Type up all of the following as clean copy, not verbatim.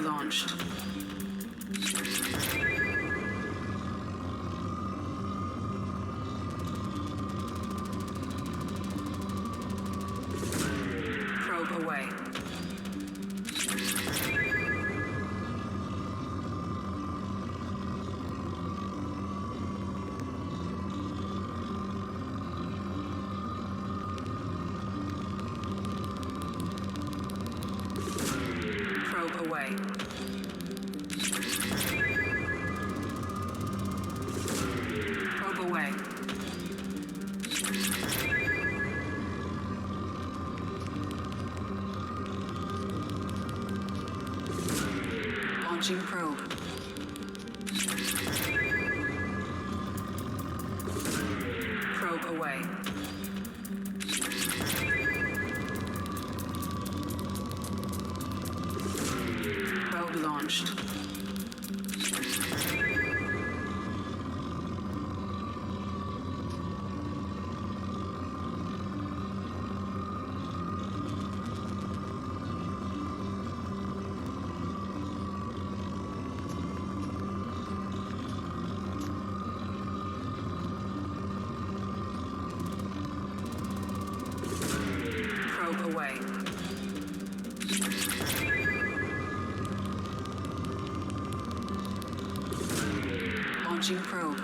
launched. Probe away. Away. Probe away. Launching probe. Probe away. Launched. Probe away. Launching probe.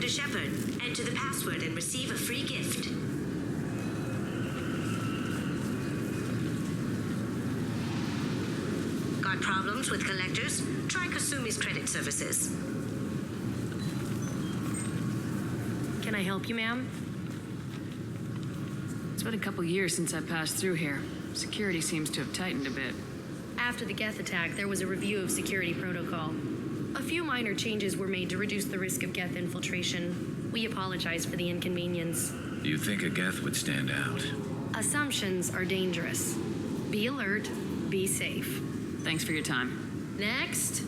Shepard, enter the password and receive a free gift. Got problems with collectors? Try Kasumi's credit services. Can I help you, ma'am? It's been a couple years since I passed through here. Security seems to have tightened a bit. After the Geth attack, there was a review of security protocol. A few minor changes were made to reduce the risk of Geth infiltration. We apologize for the inconvenience. Do you think a Geth would stand out? Assumptions are dangerous. Be alert, be safe. Thanks for your time. Next.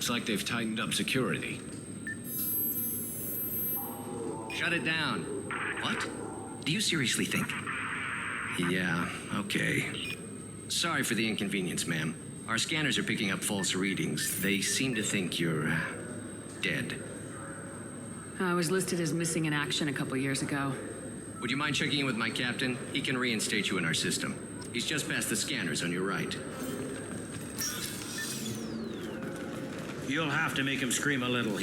Looks like they've tightened up security. Shut it down. What? Do you seriously think? Yeah, okay. Sorry for the inconvenience, ma'am. Our scanners are picking up false readings. They seem to think you're dead. I was listed as missing in action a couple years ago. Would you mind checking in with my captain? He can reinstate you in our system. He's just past the scanners on your right. You'll have to make him scream a little.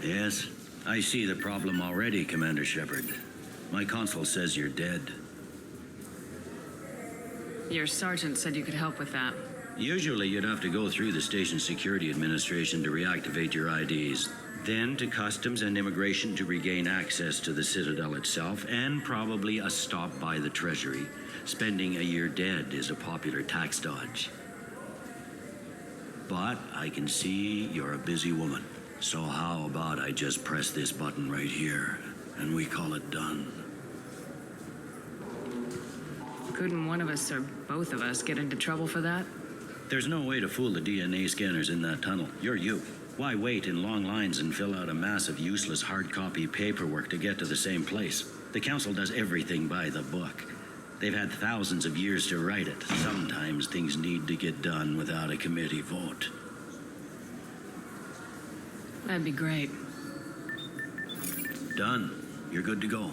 Yes, I see the problem already, Commander Shepard. My console says you're dead. Your sergeant said you could help with that. Usually you'd have to go through the station security administration to reactivate your IDs, then to customs and immigration to regain access to the Citadel itself, and probably a stop by the Treasury. Spending a year dead is a popular tax dodge. But I can see you're a busy woman. So how about I just press this button right here, and we call it done? Couldn't one of us or both of us get into trouble for that? There's no way to fool the DNA scanners in that tunnel. You're you. Why wait in long lines and fill out a massive useless hard copy paperwork to get to the same place? The Council does everything by the book. They've had thousands of years to write it. Sometimes things need to get done without a committee vote. That'd be great. Done. You're good to go.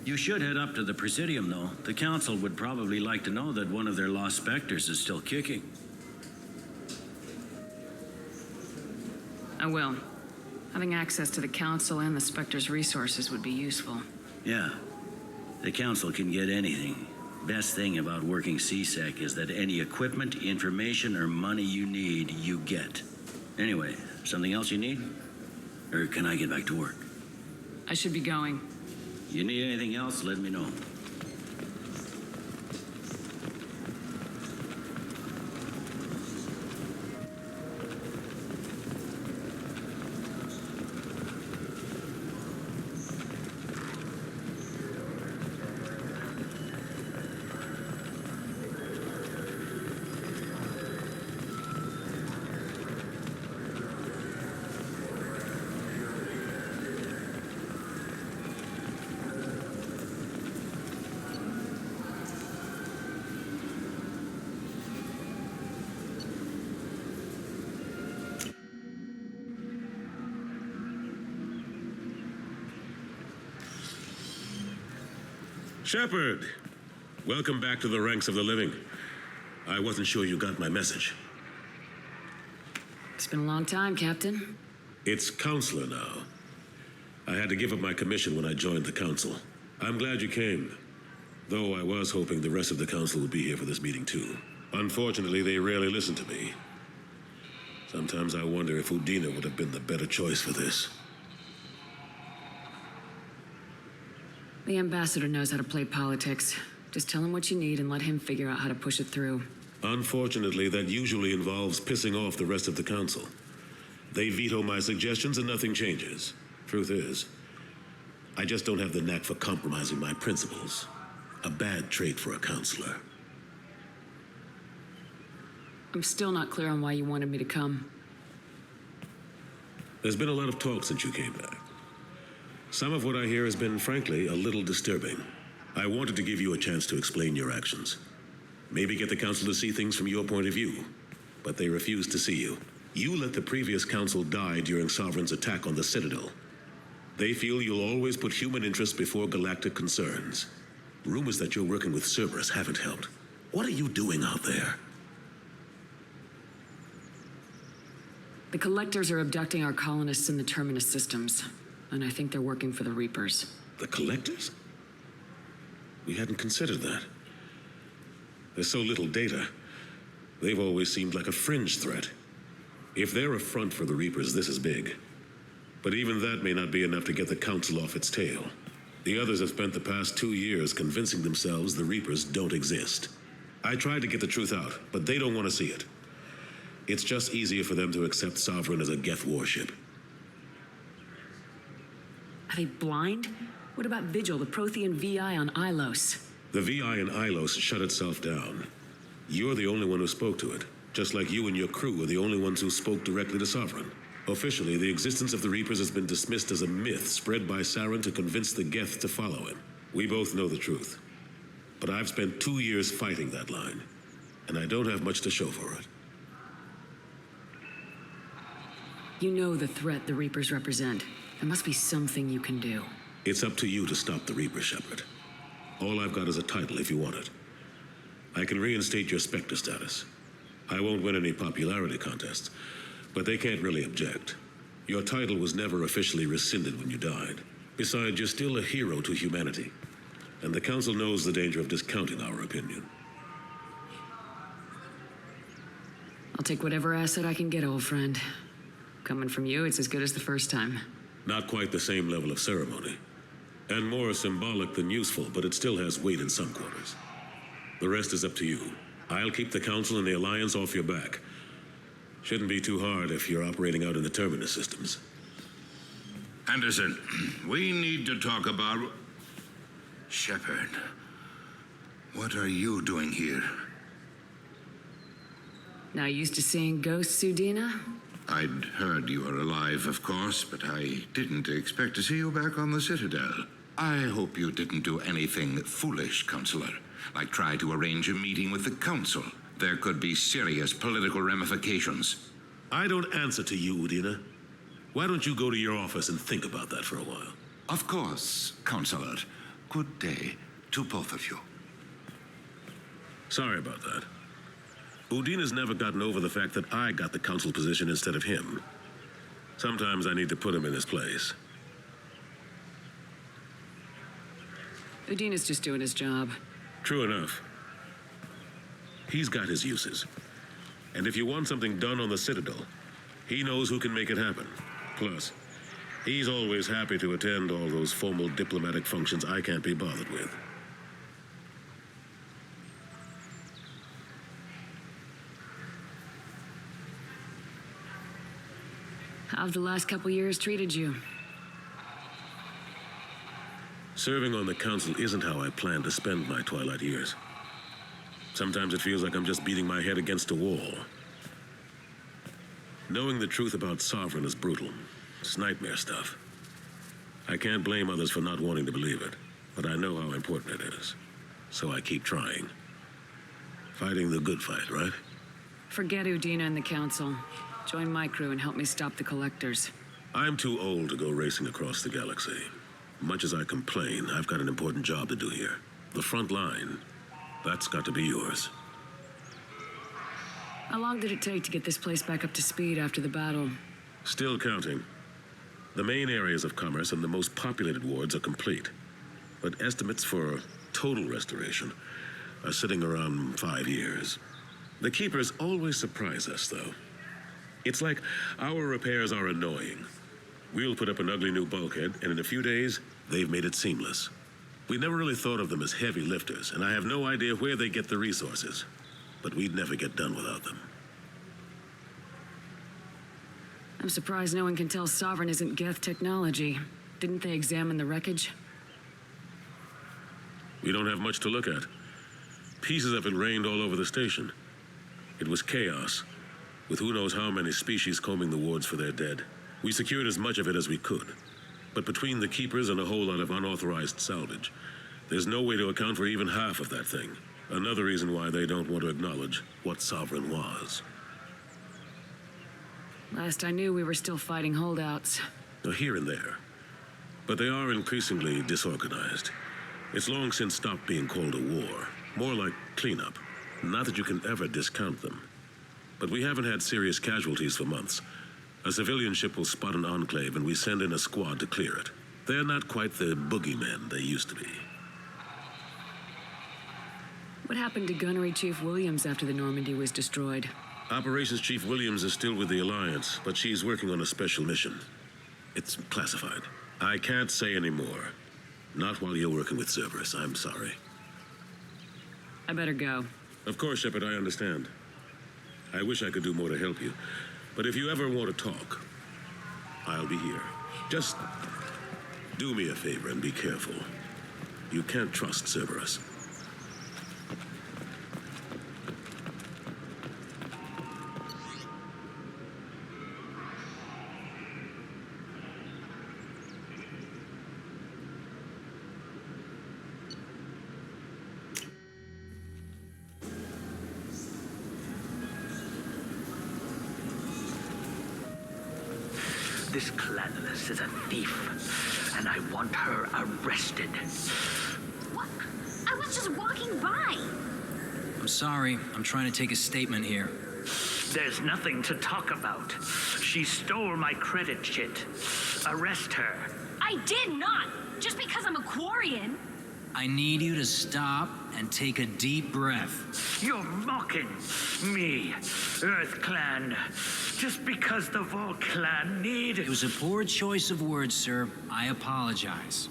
You should head up to the Presidium, though. The Council would probably like to know that one of their lost specters is still kicking. I will. Having access to the Council and the Spectre's resources would be useful. Yeah. The Council can get anything. Best thing about working CSEC is that any equipment, information, or money you need, you get. Anyway, something else you need? Or can I get back to work? I should be going. You need anything else, let me know. Shepard, welcome back to the ranks of the living. I wasn't sure you got my message. It's been a long time, Captain. It's Counselor now. I had to give up my commission when I joined the Council. I'm glad you came, though I was hoping the rest of the Council would be here for this meeting too. Unfortunately, they rarely listen to me. Sometimes I wonder if Udina would have been the better choice for this. The ambassador knows how to play politics. Just tell him what you need and let him figure out how to push it through. Unfortunately, that usually involves pissing off the rest of the Council. They veto my suggestions and nothing changes. Truth is, I just don't have the knack for compromising my principles. A bad trait for a counselor. I'm still not clear on why you wanted me to come. There's been a lot of talk since you came back. Some of what I hear has been, frankly, a little disturbing. I wanted to give you a chance to explain your actions. Maybe get the Council to see things from your point of view. But they refuse to see you. You let the previous Council die during Sovereign's attack on the Citadel. They feel you'll always put human interests before galactic concerns. Rumors that you're working with Cerberus haven't helped. What are you doing out there? The Collectors are abducting our colonists in the Terminus systems, and I think they're working for the Reapers. The Collectors? We hadn't considered that. There's so little data. They've always seemed like a fringe threat. If they're a front for the Reapers, this is big. But even that may not be enough to get the Council off its tail. The others have spent the past 2 years convincing themselves the Reapers don't exist. I tried to get the truth out, but they don't want to see it. It's just easier for them to accept Sovereign as a Geth warship. Are they blind? What about Vigil, the Prothean VI on Ilos? The VI in Ilos shut itself down. You're the only one who spoke to it, just like you and your crew are the only ones who spoke directly to Sovereign. Officially, the existence of the Reapers has been dismissed as a myth spread by Saren to convince the Geth to follow him. We both know the truth. But I've spent 2 years fighting that line, and I don't have much to show for it. You know the threat the Reapers represent. There must be something you can do. It's up to you to stop the Reaper, Shepard. All I've got is a title if you want it. I can reinstate your Spectre status. I won't win any popularity contests, but they can't really object. Your title was never officially rescinded when you died. Besides, you're still a hero to humanity, and the Council knows the danger of discounting our opinion. I'll take whatever asset I can get, old friend. Coming from you, it's as good as the first time. Not quite the same level of ceremony, and more symbolic than useful, but it still has weight in some quarters. The rest is up to you. I'll keep the Council and the Alliance off your back. Shouldn't be too hard if you're operating out in the Terminus systems. Anderson, we need to talk about... Shepard, what are you doing here? Not used to seeing ghosts, Udina? I'd heard you were alive, of course, but I didn't expect to see you back on the Citadel. I hope you didn't do anything foolish, Counselor, like try to arrange a meeting with the Council. There could be serious political ramifications. I don't answer to you, Udina. Why don't you go to your office and think about that for a while? Of course, Counselor. Good day to both of you. Sorry about that. Udina's never gotten over the fact that I got the Council position instead of him. Sometimes I need to put him in his place. Udina's just doing his job. True enough. He's got his uses. And if you want something done on the Citadel, he knows who can make it happen. Plus, he's always happy to attend all those formal diplomatic functions I can't be bothered with. How've the last couple years treated you? Serving on the Council isn't how I plan to spend my twilight years. Sometimes it feels like I'm just beating my head against a wall. Knowing the truth about Sovereign is brutal. It's nightmare stuff. I can't blame others for not wanting to believe it, but I know how important it is. So I keep trying. Fighting the good fight, right? Forget Udina and the Council. Join my crew and help me stop the Collectors. I'm too old to go racing across the galaxy. Much as I complain, I've got an important job to do here. The front line. That's got to be yours. How long did it take to get this place back up to speed after the battle? Still counting. The main areas of commerce and the most populated wards are complete. But estimates for total restoration are sitting around 5 years. The Keepers always surprise us, though. It's like our repairs are annoying. We'll put up an ugly new bulkhead, and in a few days, they've made it seamless. We never really thought of them as heavy lifters, and I have no idea where they get the resources. But we'd never get done without them. I'm surprised no one can tell Sovereign isn't Geth technology. Didn't they examine the wreckage? We don't have much to look at. Pieces of it rained all over the station. It was chaos, with who knows how many species combing the wards for their dead. We secured as much of it as we could. But between the Keepers and a whole lot of unauthorized salvage, there's no way to account for even half of that thing. Another reason why they don't want to acknowledge what Sovereign was. Last I knew, we were still fighting holdouts. Here and there. But they are increasingly disorganized. It's long since stopped being called a war. More like cleanup. Not that you can ever discount them. But we haven't had serious casualties for months. A civilian ship will spot an enclave and we send in a squad to clear it. They're not quite the boogeymen they used to be. What happened to Gunnery Chief Williams after the Normandy was destroyed? Operations Chief Williams is still with the Alliance, but she's working on a special mission. It's classified. I can't say any more. Not while you're working with Cerberus, I'm sorry. I better go. Of course, Shepard, I understand. I wish I could do more to help you. But if you ever want to talk, I'll be here. Just do me a favor and be careful. You can't trust Cerberus. This clanless is a thief, and I want her arrested. What? I was just walking by. I'm sorry. I'm trying to take a statement here. There's nothing to talk about. She stole my credit, Chit. Arrest her. I did not. Just because I'm a quarian. I need you to stop and take a deep breath. You're mocking me, Earth Clan. Just because the Vol Clan need... It was a poor choice of words, sir. I apologize.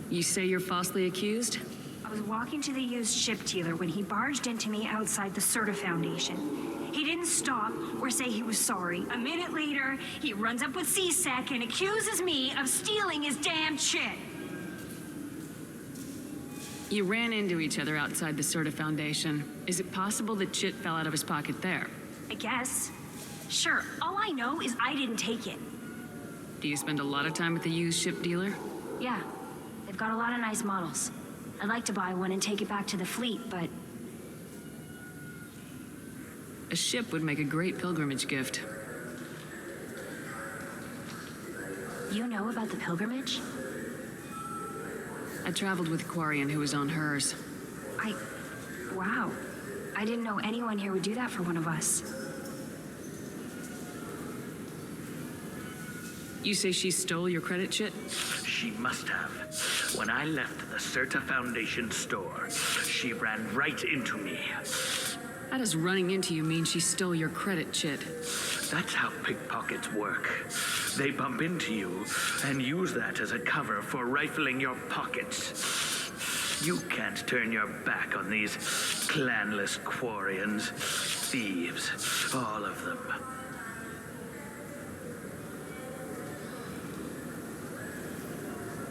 You say you're falsely accused? I was walking to the used ship dealer when he barged into me outside the Certa Foundation. He didn't stop or say he was sorry. A minute later, he runs up with C-Sec and accuses me of stealing his damn Chit. You ran into each other outside the Certa Foundation. Is it possible that Chit fell out of his pocket there? I guess. Sure, all I know is I didn't take it. Do you spend a lot of time at the used ship dealer? Yeah, they've got a lot of nice models. I'd like to buy one and take it back to the fleet, but... A ship would make a great pilgrimage gift. You know about the pilgrimage? I traveled with a quarian who was on hers. Wow. I didn't know anyone here would do that for one of us. You say she stole your credit, Chit? She must have. When I left the Certa Foundation store, she ran right into me. How does running into you mean she stole your credit, Chit? That's how pickpockets work. They bump into you and use that as a cover for rifling your pockets. You can't turn your back on these clanless quarians. Thieves, all of them.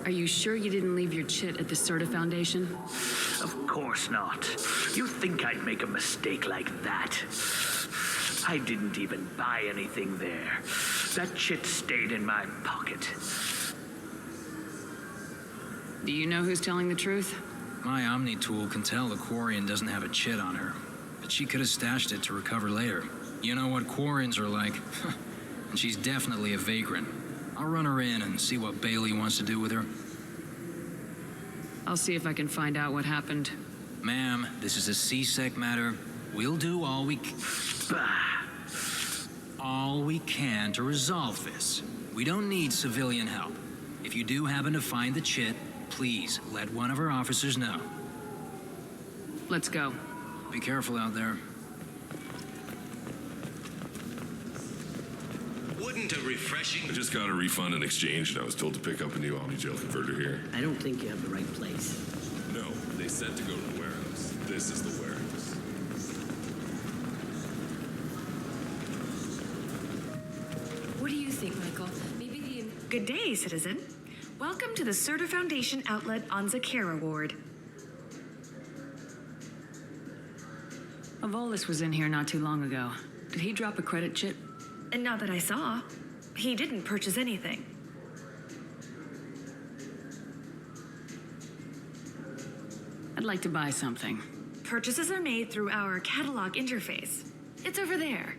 Are you sure you didn't leave your Chit at the Certa Foundation? Of course not. You think I'd make a mistake like that? I didn't even buy anything there. That Chit stayed in my pocket. Do you know who's telling the truth? My Omni tool can tell the quarian doesn't have a Chit on her, but she could have stashed it to recover later. You know what quarians are like. And she's definitely a vagrant. I'll run her in and see what Bailey wants to do with her. I'll see if I can find out what happened. Ma'am, this is a C-Sec matter. We'll do all we can to resolve this. We don't need civilian help. If you do happen to find the Chit, please let one of our officers know. Let's go. Be careful out there. Wouldn't a refreshing... I just got a refund in exchange, and I was told to pick up a new Omni-Gel converter here. I don't think you have the right place. No, they said to go to the warehouse. This is the warehouse. What do you think, Michael? Maybe the... Good day, citizen. Welcome to the Certa Foundation outlet on Zakera Ward. Avolis was in here not too long ago. Did he drop a credit, Chit? And not that I saw. He didn't purchase anything. I'd like to buy something. Purchases are made through our catalog interface. It's over there.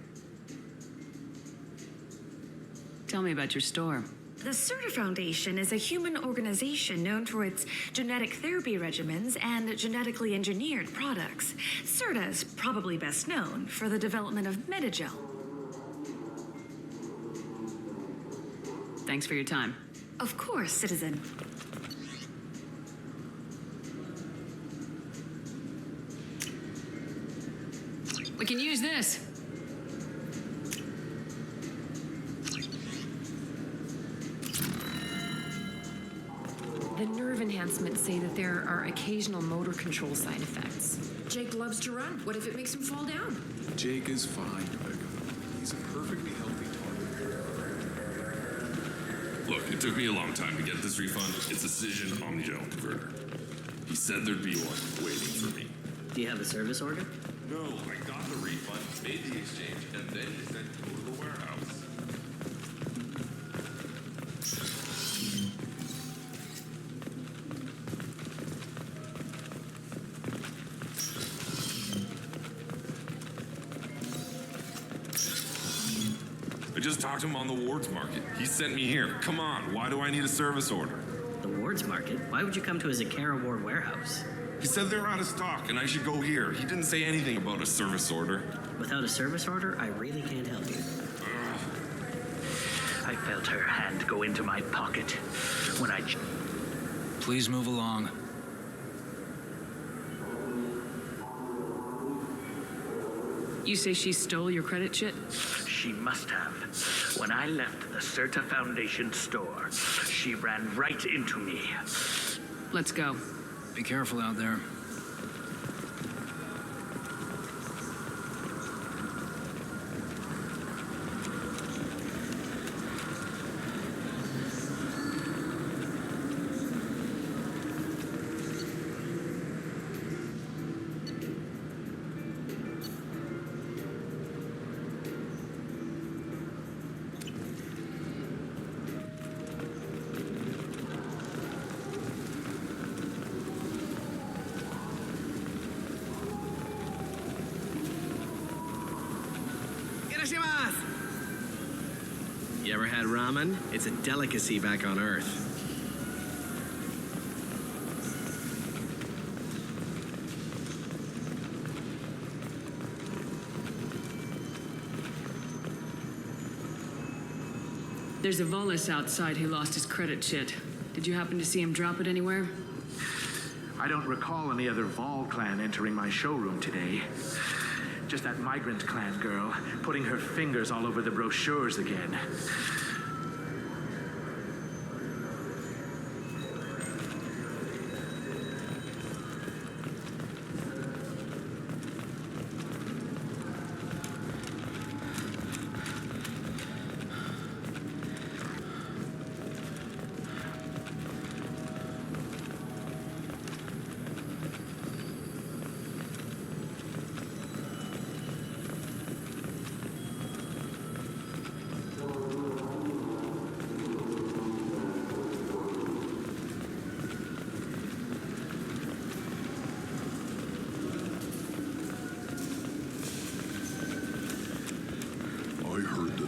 Tell me about your store. The Certa Foundation is a human organization known for its genetic therapy regimens and genetically engineered products. Certa is probably best known for the development of Medigel. Thanks for your time. Of course, citizen. We can use this. The nerve enhancements say that there are occasional motor control side effects. Jake loves to run. What if it makes him fall down? Jake is fine, Rebecca. He's a perfectly healthy target. Look, it took me a long time to get this refund. It's a Cision Omnigel converter. He said there'd be one waiting for me. Do you have a service order? No, I got the refund, made the exchange, and then he said go to the warehouse. I just talked to him on the Wards Market. He sent me here. Come on, why do I need a service order? The Wards Market? Why would you come to a Zakara Ward warehouse? He said they're out of stock and I should go here. He didn't say anything about a service order. Without a service order, I really can't help you. I felt her hand go into my pocket when I... Please move along. You say she stole your credit, Chit? She must have. When I left the Certa Foundation store, she ran right into me. Let's go. Be careful out there. You ever had ramen? It's a delicacy back on Earth. There's a Volus outside who lost his credit, Chit. Did you happen to see him drop it anywhere? I don't recall any other Vol clan entering my showroom today. Just that migrant clan girl putting her fingers all over the brochures again.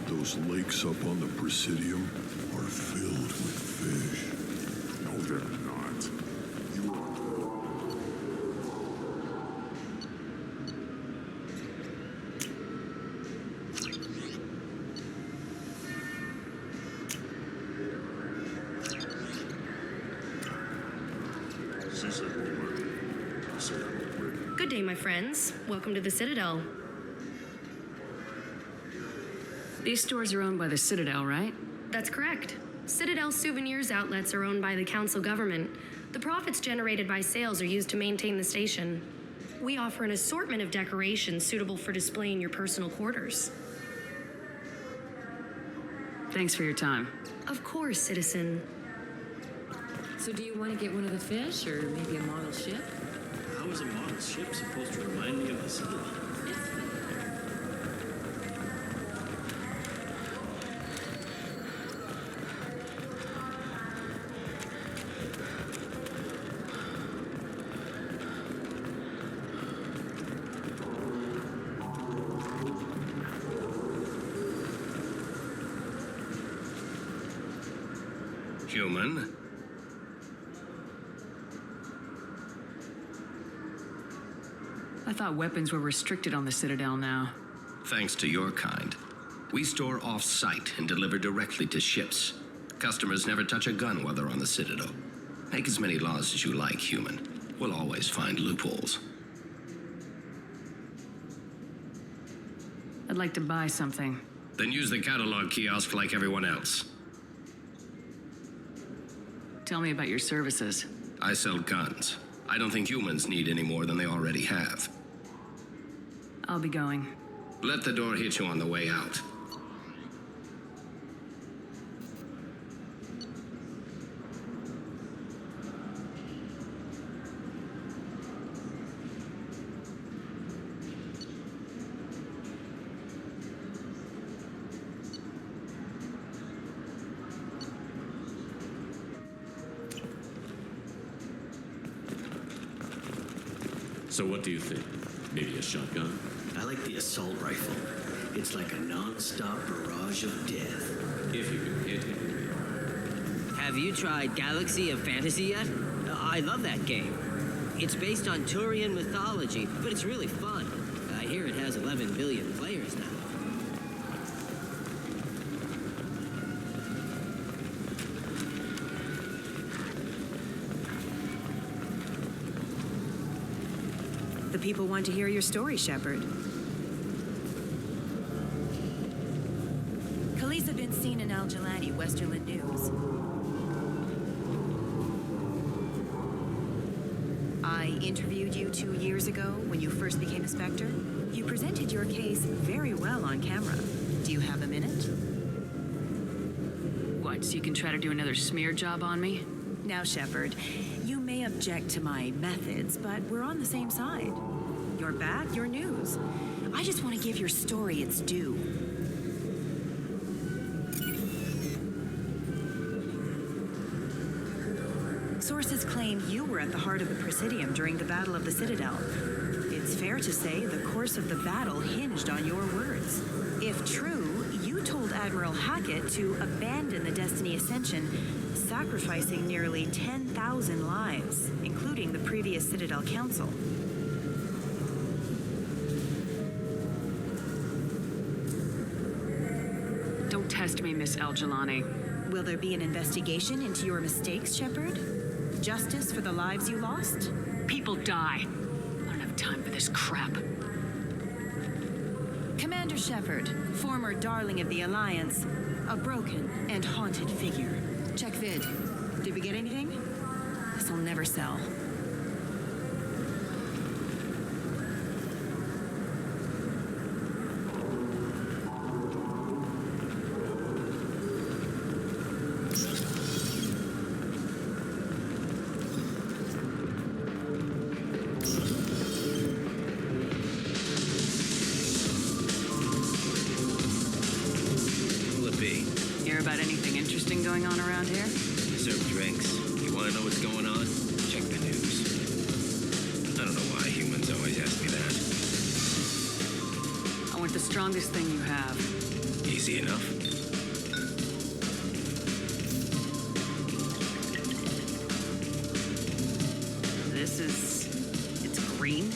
Those lakes up on the Presidium are filled with fish. No, they're not. You Good day, my friends. Welcome to the Citadel. These stores are owned by the Citadel, right? That's correct. Citadel souvenirs outlets are owned by the council government. The profits generated by sales are used to maintain the station. We offer an assortment of decorations suitable for display in your personal quarters. Thanks for your time. Of course, citizen. So do you want to get one of the fish, or maybe a model ship? How is a model ship supposed to remind me of the Citadel? Human. I thought weapons were restricted on the Citadel now. Thanks to your kind. We store off-site and deliver directly to ships. Customers never touch a gun while they're on the Citadel. Make as many laws as you like, human. We'll always find loopholes. I'd like to buy something. Then use the catalog kiosk like everyone else. Tell me about your services. I sell guns. I don't think humans need any more than they already have. I'll be going. Let the door hit you on the way out. So what do you think? Maybe a shotgun? I like the assault rifle. It's like a non-stop barrage of death. If you can hit it. Have you tried Galaxy of Fantasy yet? I love that game. It's based on Turian mythology, but it's really fun. I hear it has 11 billion players now. The people want to hear your story, Shepard. Khalees have been seen in Al-Jalani, Westerland News. I interviewed you 2 years ago when you first became a Spectre. You presented your case very well on camera. Do you have a minute? What, so you can try to do another smear job on me? Now, Shepard, you may object to my methods, but we're on the same side. Your back, your news. I just want to give your story its due. Sources claim you were at the heart of the Presidium during the Battle of the Citadel. It's fair to say the course of the battle hinged on your words. If true, you told Admiral Hackett to abandon the Destiny Ascension, sacrificing nearly 10,000 lives, including the previous Citadel Council. Don't test me, Miss Al-Jalani. Will there be an investigation into your mistakes, Shepard? Justice for the lives you lost? People die. I don't have time for this crap. Commander Shepard, former darling of the Alliance, a broken and haunted figure. Check vid. Did we get anything? This'll never sell. Hear about anything interesting going on around here? Serve drinks. You want to know what's going on? Check the news. I don't know why humans always ask me that. I want the strongest thing you have. Easy enough. It's green?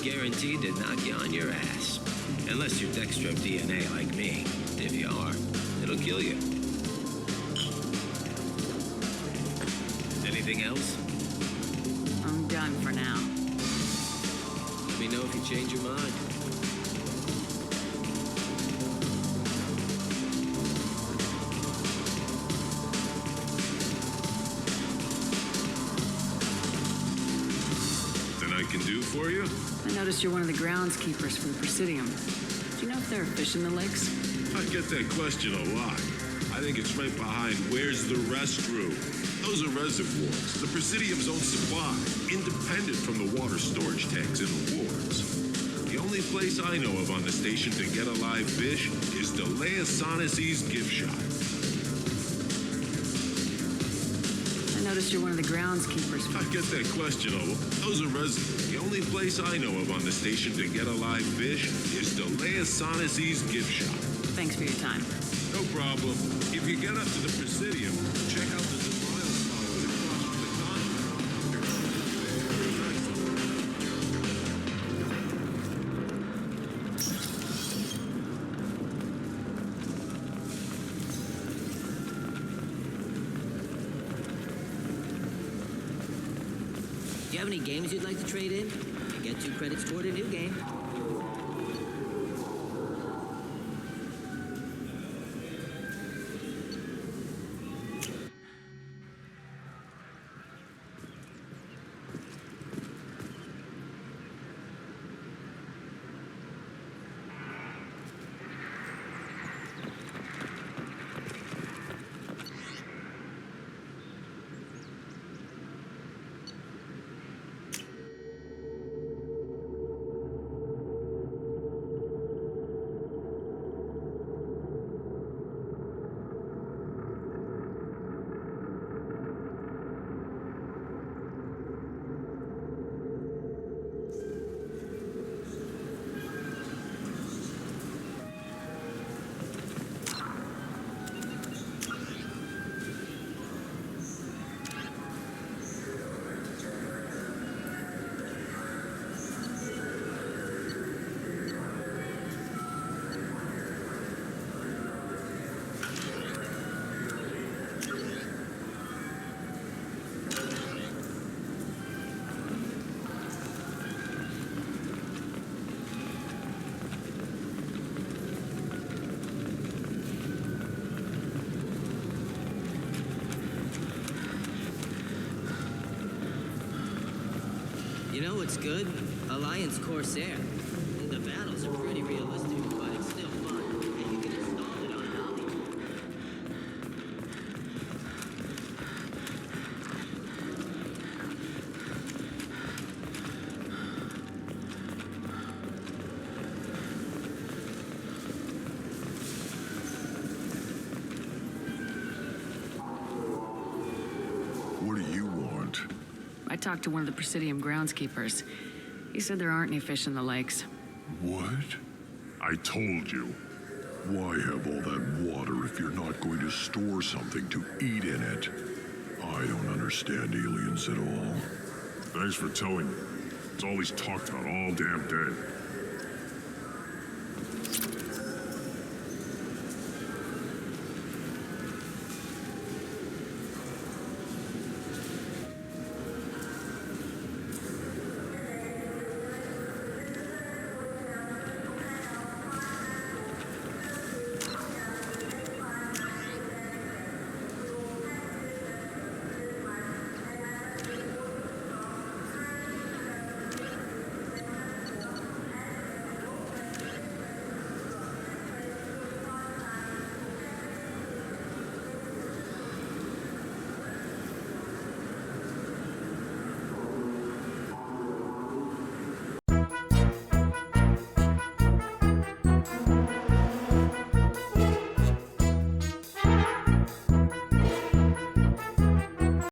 Guaranteed to knock you on your ass. Unless you're dextro DNA like me. If you are, it'll kill you. Anything else? I'm done for now. Let me know if you change your mind. That I can do for you? I noticed you're one of the groundskeepers for the Presidium. Do you know if there are fish in the lakes? I get that question a lot. I think it's right behind where's the restroom. Those are reservoirs, the Presidium's own supply, independent from the water storage tanks in the wards. The only place I know of on the station to get a live fish is Tali'Zorah's gift shop. I noticed you're one of the groundskeepers. I get that question a lot. Those are reservoirs. The only place I know of on the station to get a live fish is Tali'Zorah's gift shop. Thanks for your time. No problem. If you get up to the Presidium, check out the denial flowers across from the Do you have any games you'd like to trade in? You get 2 credits toward a new game. You know what's good? Alliance Corsair. The battles are pretty realistic, but it's still fun. And you can install it on Ollie. What do you want? I talked to one of the Presidium groundskeepers. He said there aren't any fish in the lakes. What? I told you. Why have all that water if you're not going to store something to eat in it? I don't understand aliens at all. Thanks for telling me. It's all he's talked about all damn day.